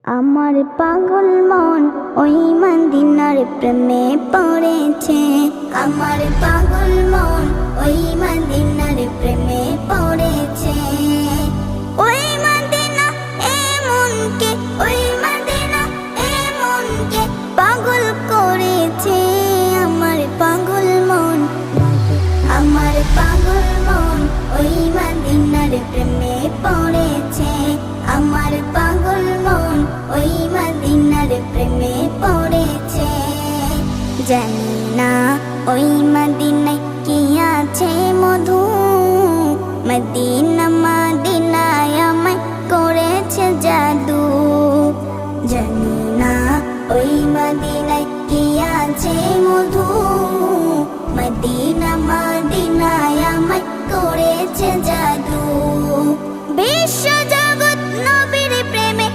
আমার পাগল মন ওই মদিনার প্রেমে পড়েছে। আমার পাগল মন ওই মদিনার প্রেমে পড়েছে। ওই মদিনা এমনকে, ওই মদিনা এমনকে পাগল করেছে। আমার পাগল মন, আমার পাগল মন ওই মদিনার প্রেমে পড়েছে। আমার পাগল মন ওই মদিনার প্রেমে পড়েছে। জানি না ওই মদিনায় কি আছে মধু, মদিনা মদিনায় আমায় করেছে জাদু। জানি না ওই মদিনায় কি আছে মধু,